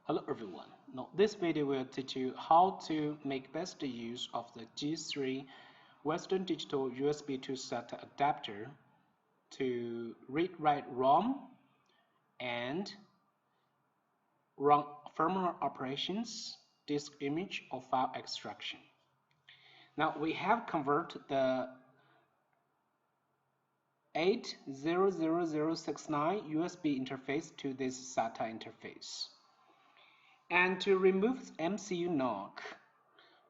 Hello everyone. Now this video will teach you how to make best use of the G3 Western Digital USB to SATA adapter to read-write ROM and run firmware operations, disk image or file extraction. Now we have converted the 8000069 USB interface to this SATA interface. And to remove the MCU knock,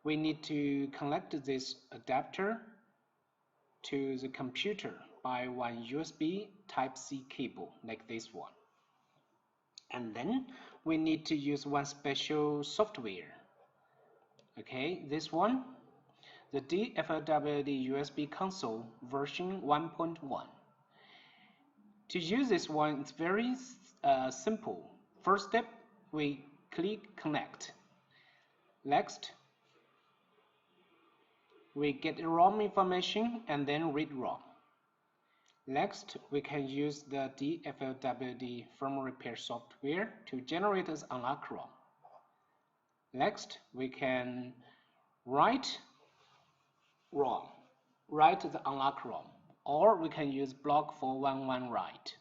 we need to connect this adapter to the computer by one USB Type-C cable like this one. And then we need to use one special software. Okay, this one, the DFLWD USB console version 1.1. To use this one, it's very simple. First step, we click connect. Next, we get ROM information and then read ROM. Next, we can use the DFLWD firmware repair software to generate as unlock ROM. Next, we can write ROM, write the unlock ROM, or we can use block 411 write.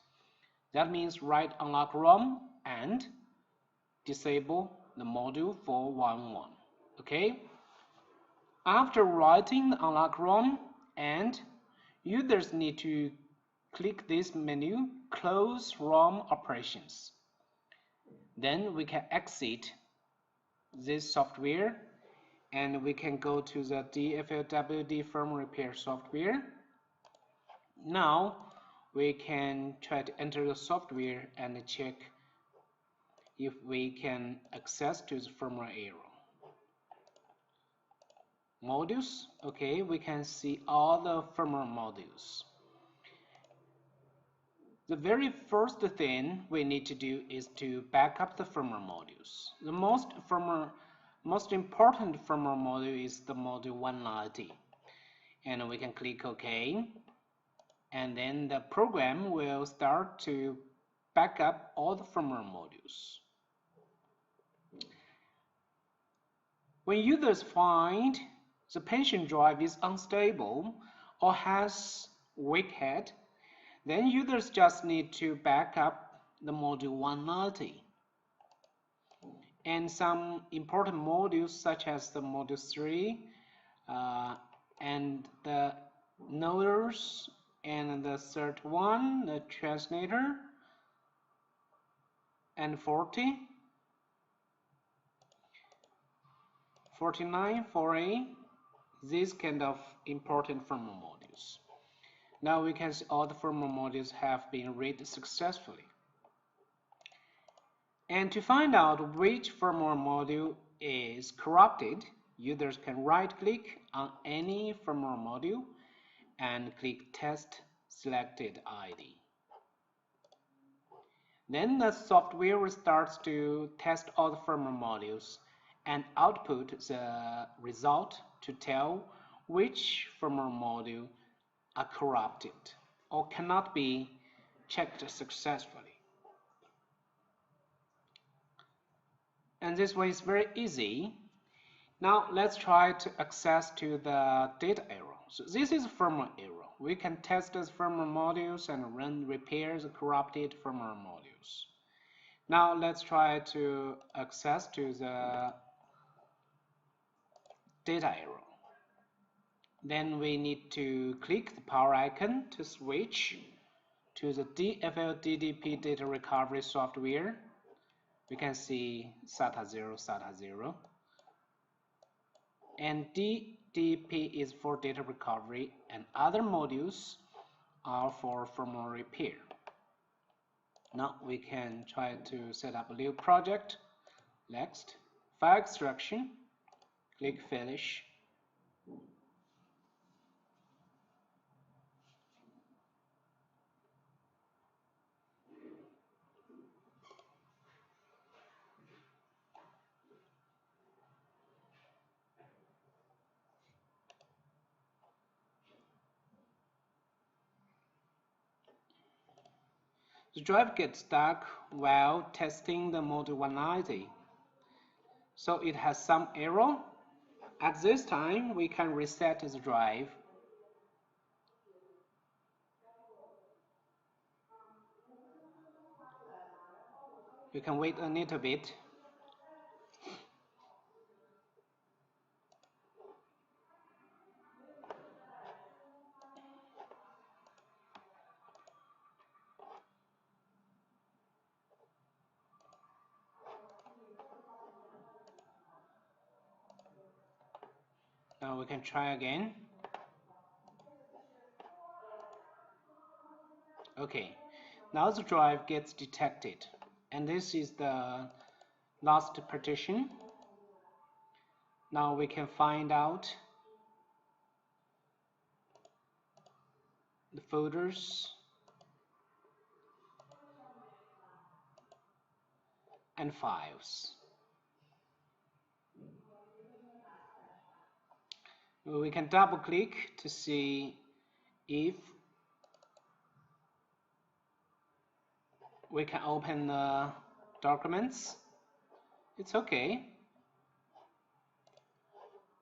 That means write unlock ROM and disable the module 411. Okay? After writing the unlock ROM, and users need to click this menu, close ROM operations. Then we can exit this software and we can go to the DFLWD firmware repair software. Now we can try to enter the software and check if we can access to the firmware error. Modules, okay, we can see all the firmware modules. The very first thing we need to do is to back up the firmware modules. The most important firmware module is the module 190. And we can click OK. And then the program will start to back up all the firmware modules. When users find the patient drive is unstable or has weak head, then users just need to back up the module 190. And some important modules such as the module 3 and the noders and the third one, the translator, and 40, 49, 4A, these kind of important firmware modules. Now we can see all the firmware modules have been read successfully. And to find out which firmware module is corrupted, users can right-click on any firmware module and click Test Selected ID. Then the software starts to test all the firmware modules and output the result to tell which firmware module are corrupted or cannot be checked successfully. And this way is very easy. Now let's try to access to the data error. So this is firmware error. We can test those firmware modules and run repair the corrupted firmware modules. Now let's try to access to the data error. Then we need to click the power icon to switch to the DFLDDP data recovery software. We can see SATA 0, SATA 0. And DDP is for data recovery and other modules are for firmware repair. Now we can try to set up a new project. Next, file extraction, click finish. The drive gets stuck while testing the module 190. so it has some error. At this time, we can reset the drive. You can wait a little bit. Now we can try again. Okay, now the drive gets detected, and this is the last partition. Now we can find out the folders and files. We can double click to see if we can open the documents. It's okay.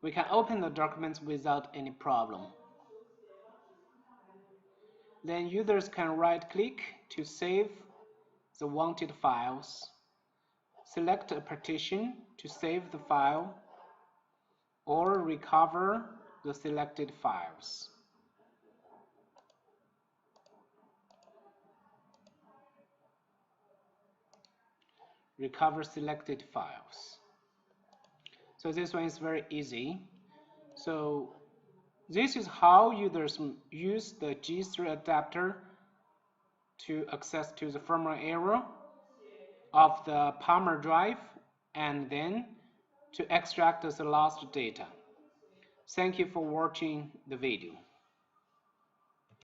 We can open the documents without any problem. Then users can right-click to save the wanted files. Select a partition to save the file or recover the selected files. Recover selected files. So this one is very easy. So this is how users use the G3 adapter to access to the firmware error of the Palmer drive and then to extract the lost data. Thank you for watching the video.